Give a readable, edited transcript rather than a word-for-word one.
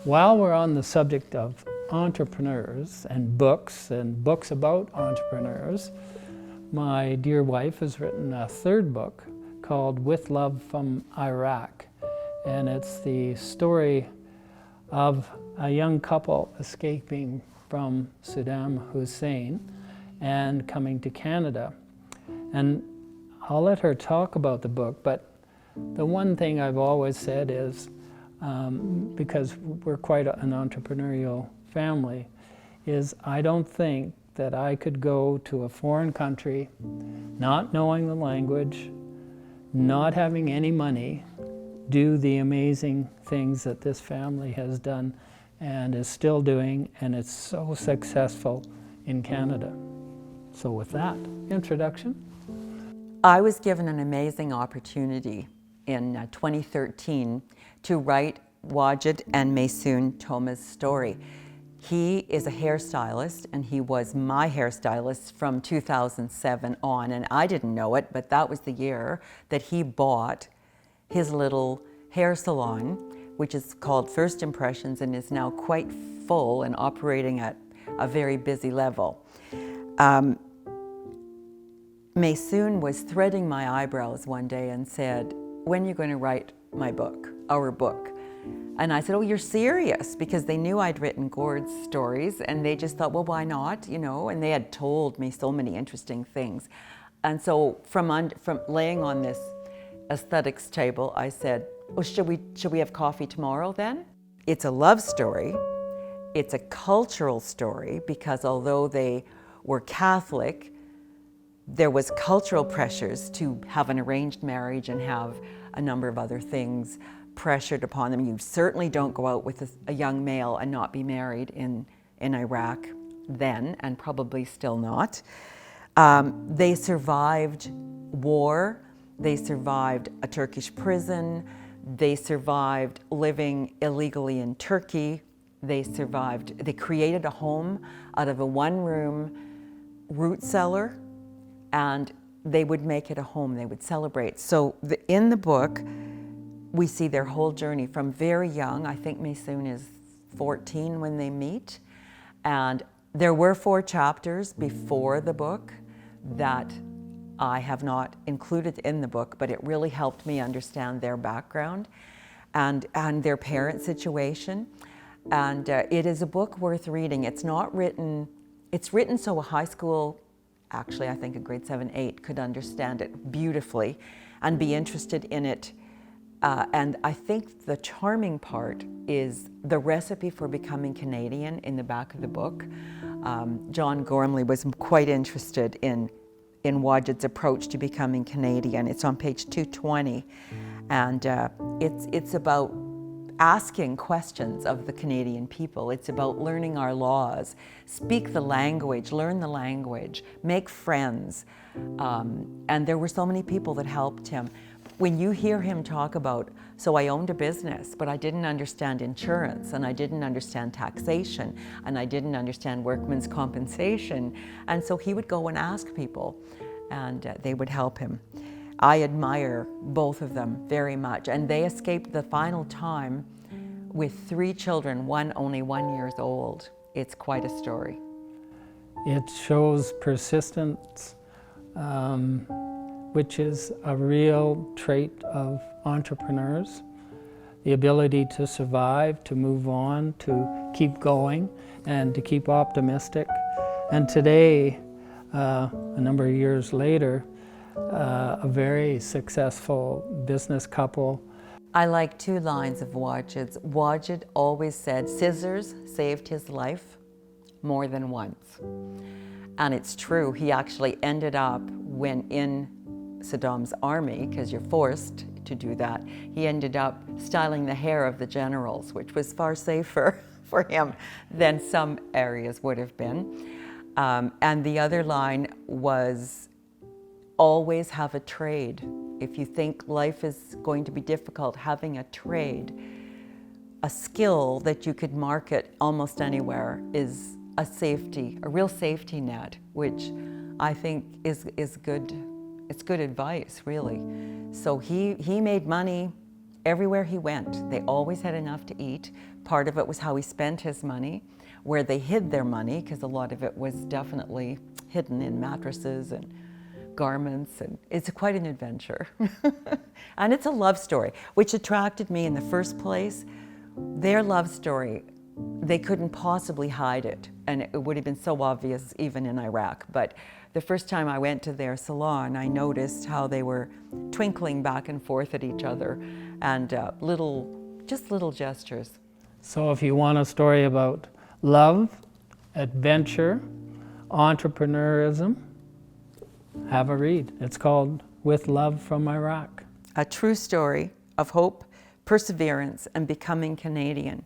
While we're on the subject of entrepreneurs and books about entrepreneurs, my dear wife has written a third book called With Love from Iraq. And it's the story of a young couple escaping from Saddam Hussein and coming to Canada. And I'll let her talk about the book, but the one thing I've always said is, because we're quite an entrepreneurial family, is I don't think that I could go to a foreign country, not knowing the language, not having any money, do the amazing things that this family has done and is still doing, and it's so successful in Canada. So with that introduction. I was given an amazing opportunity in 2013 to write Wajid and Maysoon Toma's story. He is a hairstylist, and he was my hairstylist from 2007 on, and I didn't know it, but that was the year that he bought his little hair salon, which is called First Impressions and is now quite full and operating at a very busy level. Maysoon was threading my eyebrows one day and said, "When are you going to write my book, our book?" And I said, "Oh, you're serious?" Because they knew I'd written Gord's stories, and they just thought, well, why not, you know? And they had told me so many interesting things. And so from laying on this aesthetics table, I said, well, should we have coffee tomorrow then? It's a love story. It's a cultural story, because although they were Catholic, there was cultural pressures to have an arranged marriage and have a number of other things pressured upon them. You certainly don't go out with a young male and not be married in Iraq then, and probably still not. They survived war. They survived a Turkish prison. They survived living illegally in Turkey. They created a home out of a one-room root cellar, and they would make it a home. They would celebrate. So in the book, we see their whole journey from very young. I think Maysoon is 14 when they meet. And there were 4 chapters before the book that I have not included in the book, but it really helped me understand their background and their parent situation. And it is a book worth reading. It's written so a high school, actually I think a grade 7, 8 could understand it beautifully and be interested in it. And I think the charming part is the recipe for becoming Canadian in the back of the book. John Gormley was quite interested in Wajid's approach to becoming Canadian. It's on page 220, and it's about asking questions of the Canadian people. It's about learning our laws, speak the language, learn the language, make friends. And there were so many people that helped him. When you hear him talk about, so I owned a business, but I didn't understand insurance, and I didn't understand taxation, and I didn't understand workman's compensation. And so he would go and ask people, and they would help him. I admire both of them very much. And they escaped the final time with 3 children, one only 1 year old. It's quite a story. It shows persistence, which is a real trait of entrepreneurs. The ability to survive, to move on, to keep going, and to keep optimistic. And today, a number of years later, a very successful business couple. I like 2 lines of Wajid's. Wajid always said, scissors saved his life more than once. And it's true, he actually ended up, when in Saddam's army, because you're forced to do that, he ended up styling the hair of the generals, which was far safer for him than some areas would have been. And the other line was, always have a trade. If you think life is going to be difficult, having a trade, a skill that you could market almost anywhere, is a safety, a real safety net, which I think is good. It's good advice, really. So he made money everywhere he went, they always had enough to eat. Part of it was how he spent his money, where they hid their money, because a lot of it was definitely hidden in mattresses and garments, and it's quite an adventure. And it's a love story, which attracted me in the first place. Their love story, they couldn't possibly hide it, and it would have been so obvious even in Iraq. But the first time I went to their salon, I noticed how they were twinkling back and forth at each other, and just little gestures. So if you want a story about love, adventure, entrepreneurism, have a read. It's called With Love from Iraq. A true story of hope, perseverance, and becoming Canadian.